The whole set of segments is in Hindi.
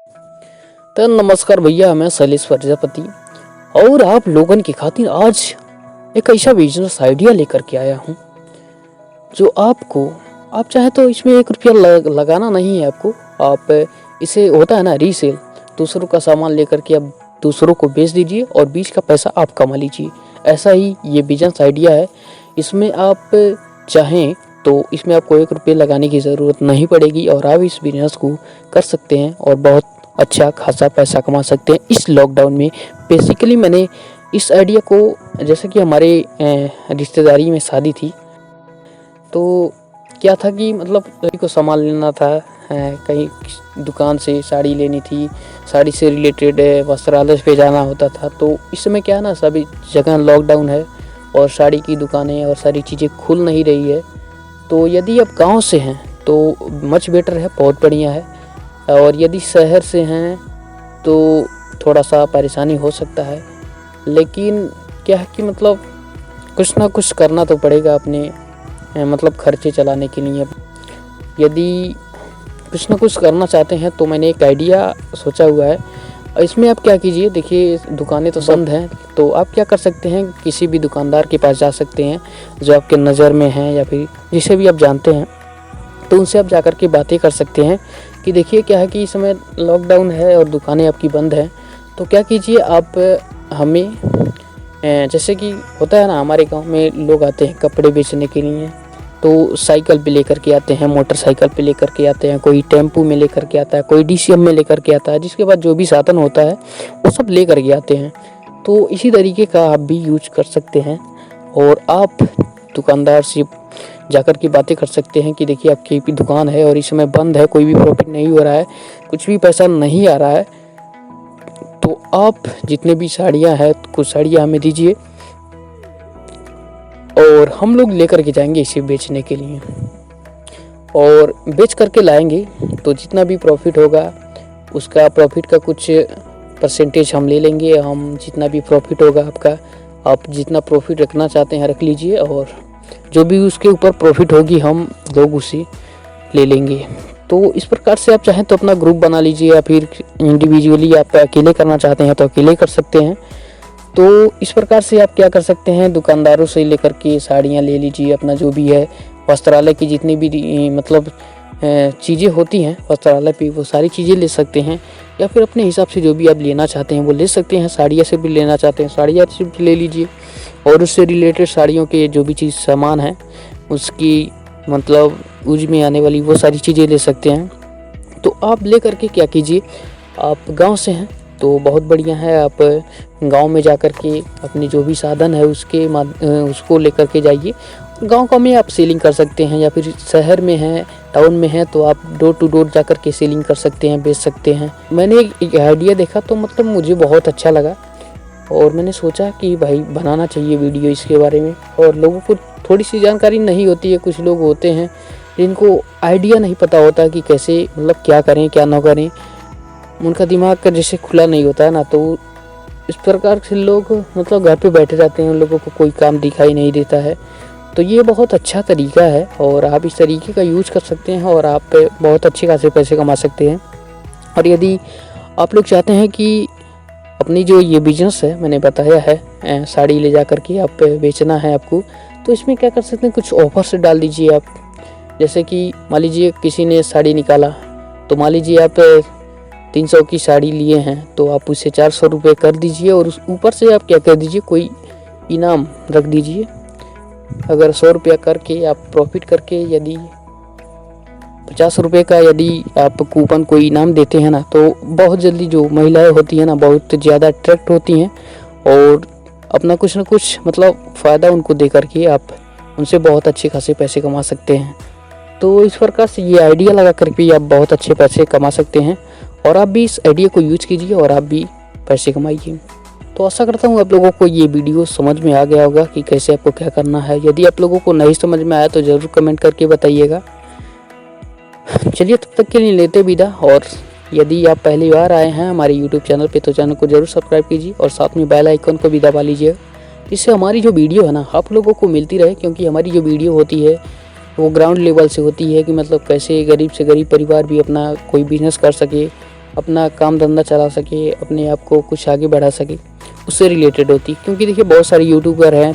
तो नमस्कार भैया, मैं शैलेश प्रजापति और आप लोगन की खातिर आज एक ऐसा बिजनेस आइडिया लेकर के आया हूँ जो आप चाहे तो इसमें 1 रुपया लगाना नहीं है आपको। आप इसे होता है ना रीसेल, दूसरों का सामान लेकर के आप दूसरों को बेच दीजिए और बीच का पैसा आप कमा लीजिए। ऐसा ही ये बिजनेस आइडिया है। इसमें आप चाहें तो इसमें आपको 1 रुपये लगाने की ज़रूरत नहीं पड़ेगी और आप इस बिजनेस को कर सकते हैं और बहुत अच्छा खासा पैसा कमा सकते हैं इस लॉकडाउन में। बेसिकली मैंने इस आइडिया को, जैसे कि हमारे रिश्तेदारी में शादी थी, तो क्या था कि मतलब लड़की को सामान लेना था, कहीं दुकान से साड़ी लेनी थी, साड़ी से रिलेटेड वस्त्रालय पे जाना होता था। तो इस समय क्या है ना, सभी जगह लॉकडाउन है और साड़ी की दुकानें और सारी चीज़ें खुल नहीं रही है। तो यदि आप गांव से हैं तो मच बेटर है, बहुत बढ़िया है। और यदि शहर से हैं तो थोड़ा सा परेशानी हो सकता है, लेकिन क्या है कि मतलब कुछ ना कुछ करना तो पड़ेगा अपने मतलब खर्चे चलाने के लिए। यदि कुछ ना कुछ करना चाहते हैं तो मैंने एक आइडिया सोचा हुआ है। इसमें आप क्या कीजिए, देखिए दुकानें तो बंद हैं, तो आप क्या कर सकते हैं, किसी भी दुकानदार के पास जा सकते हैं जो आपके नज़र में हैं या फिर जिसे भी आप जानते हैं, तो उनसे आप जाकर के बातें कर सकते हैं कि देखिए क्या है कि इस समय लॉकडाउन है और दुकानें आपकी बंद हैं। तो क्या कीजिए, आप हमें जैसे कि होता है ना, हमारे गांव में लोग आते हैं कपड़े बेचने के लिए, तो साइकिल पे लेकर के आते हैं, मोटरसाइकिल पे लेकर के आते हैं, कोई टेम्पू में लेकर के आता है, कोई डीसीएम में लेकर के आता है, जिसके बाद जो भी साधन होता है वो सब लेकर के आते हैं। तो इसी तरीके का आप भी यूज कर सकते हैं और आप दुकानदार से जाकर के बातें कर सकते हैं कि देखिए आपकी भी दुकान है और इस समय बंद है, कोई भी प्रॉफिट नहीं हो रहा है, कुछ भी पैसा नहीं आ रहा है, तो आप जितने भी साड़ियाँ हैं कुछ साड़ियाँ हमें दीजिए और हम लोग लेकर के जाएंगे इसे बेचने के लिए और बेच करके लाएंगे। तो जितना भी प्रॉफिट होगा उसका प्रॉफिट का कुछ परसेंटेज हम ले लेंगे। हम जितना भी प्रॉफिट होगा आपका, आप जितना प्रॉफिट रखना चाहते हैं रख लीजिए और जो भी उसके ऊपर प्रॉफिट होगी हम लोग उसे ले लेंगे। तो इस प्रकार से आप चाहें तो अपना ग्रुप बना लीजिए या फिर इंडिविजुअली आप अकेले करना चाहते हैं तो अकेले कर सकते हैं। तो इस प्रकार से आप क्या कर सकते हैं, दुकानदारों से लेकर के साड़ियाँ ले लीजिए, अपना जो भी है वस्त्रालय की जितनी भी मतलब चीज़ें होती हैं वस्त्रालय पे, वो सारी चीज़ें ले सकते हैं या फिर अपने हिसाब से जो भी आप लेना चाहते हैं वो ले सकते हैं। साड़ियाँ से भी लेना चाहते हैं साड़ियाँ से भी ले लीजिए और उससे रिलेटेड साड़ियों के जो भी चीज़ सामान है उसकी मतलब यूज में आने वाली वो सारी चीज़ें ले सकते हैं। तो आप ले करके क्या कीजिए, आप गांव से हैं तो बहुत बढ़िया है, आप गांव में जाकर के अपनी जो भी साधन है उसको लेकर के जाइए। गांव का में आप सेलिंग कर सकते हैं या फिर शहर में हैं, टाउन में हैं, तो आप डोर टू डोर जाकर के सेलिंग कर सकते हैं, बेच सकते हैं। मैंने एक आइडिया देखा तो मतलब मुझे बहुत अच्छा लगा और मैंने सोचा कि भाई बनाना चाहिए वीडियो इसके बारे में। और लोगों को थोड़ी सी जानकारी नहीं होती है, कुछ लोग होते हैं जिनको आइडिया नहीं पता होता कि कैसे मतलब क्या करें क्या ना करें, उनका दिमाग का जैसे खुला नहीं होता है ना, तो इस प्रकार से लोग मतलब घर पे बैठे रहते हैं, उन लोगों को कोई काम दिखाई नहीं देता है। तो ये बहुत अच्छा तरीका है और आप इस तरीके का यूज कर सकते हैं और आप बहुत अच्छे खासे पैसे कमा सकते हैं। और यदि आप लोग चाहते हैं कि अपनी जो ये बिजनेस है मैंने बताया है, साड़ी ले जा कर के आप बेचना है आपको, तो इसमें क्या कर सकते हैं, कुछ ऑफर से डाल दीजिए आप। जैसे कि मान लीजिए किसी ने साड़ी निकाला, तो मान लीजिए आप 300 की साड़ी लिए हैं तो आप उसे 400 रुपये कर दीजिए और उस ऊपर से आप क्या कर दीजिए, कोई इनाम रख दीजिए। अगर 100 रुपया करके आप प्रॉफिट करके यदि 50 रुपये का यदि आप कूपन कोई इनाम देते हैं ना, तो बहुत जल्दी जो महिलाएं होती हैं ना बहुत ज़्यादा अट्रैक्ट होती हैं और अपना कुछ ना कुछ मतलब फ़ायदा उनको दे करके आप उनसे बहुत अच्छे खासे पैसे कमा सकते हैं। तो इस प्रकार से ये आइडिया लगा कर भी आप बहुत अच्छे पैसे कमा सकते हैं और आप भी इस आइडिया को यूज कीजिए और आप भी पैसे कमाइए। तो आशा करता हूँ आप लोगों को ये वीडियो समझ में आ गया होगा कि कैसे आपको क्या करना है। यदि आप लोगों को नहीं समझ में आया तो ज़रूर कमेंट करके बताइएगा। चलिए तब तक के लिए लेते विदा, और यदि आप पहली बार आए हैं हमारे यूट्यूब चैनल पे तो चैनल को ज़रूर सब्सक्राइब कीजिए और साथ में बेल आइकन को भी दबा लीजिए, इससे हमारी जो वीडियो है ना आप लोगों को मिलती रहे। क्योंकि हमारी जो वीडियो होती है वो ग्राउंड लेवल से होती है कि मतलब कैसे गरीब से गरीब परिवार भी अपना कोई बिजनेस कर सके अपना काम धंधा चला सके, अपने आप को कुछ आगे बढ़ा सके, उससे रिलेटेड होती है। क्योंकि देखिए बहुत सारे यूट्यूबर हैं,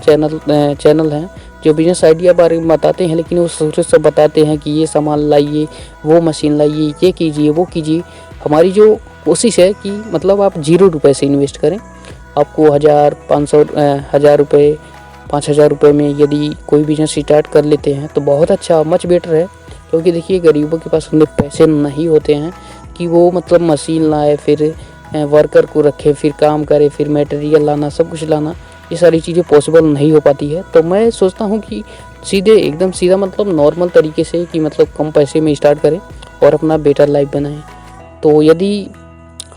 चैनल हैं जो बिजनेस आइडिया बारे में बताते हैं, लेकिन वो शुरू से बताते हैं कि ये सामान लाइए, वो मशीन लाइए, ये कीजिए, वो कीजिए। हमारी जो कोशिश है कि मतलब आप 0 रुपये से इन्वेस्ट करें। आपको 1000, 500, 1000 रुपये, 5000 रुपये में यदि कोई बिजनेस स्टार्ट कर लेते हैं तो बहुत अच्छा, मच बेटर है। क्योंकि देखिए गरीबों के पास उतने पैसे नहीं होते हैं कि वो मतलब मशीन लाए, फिर वर्कर को रखे, फिर काम करे, फिर मटेरियल लाना, सब कुछ लाना, ये सारी चीज़ें पॉसिबल नहीं हो पाती है। तो मैं सोचता हूँ कि सीधे एकदम सीधा मतलब नॉर्मल तरीके से कि मतलब कम पैसे में स्टार्ट करें और अपना बेटर लाइफ बनाएं। तो यदि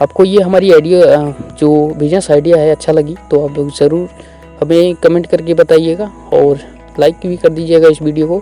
आपको ये हमारी आइडिया जो बिजनेस आइडिया है अच्छा लगी तो आप ज़रूर हमें कमेंट करके बताइएगा और लाइक भी कर दीजिएगा इस वीडियो को।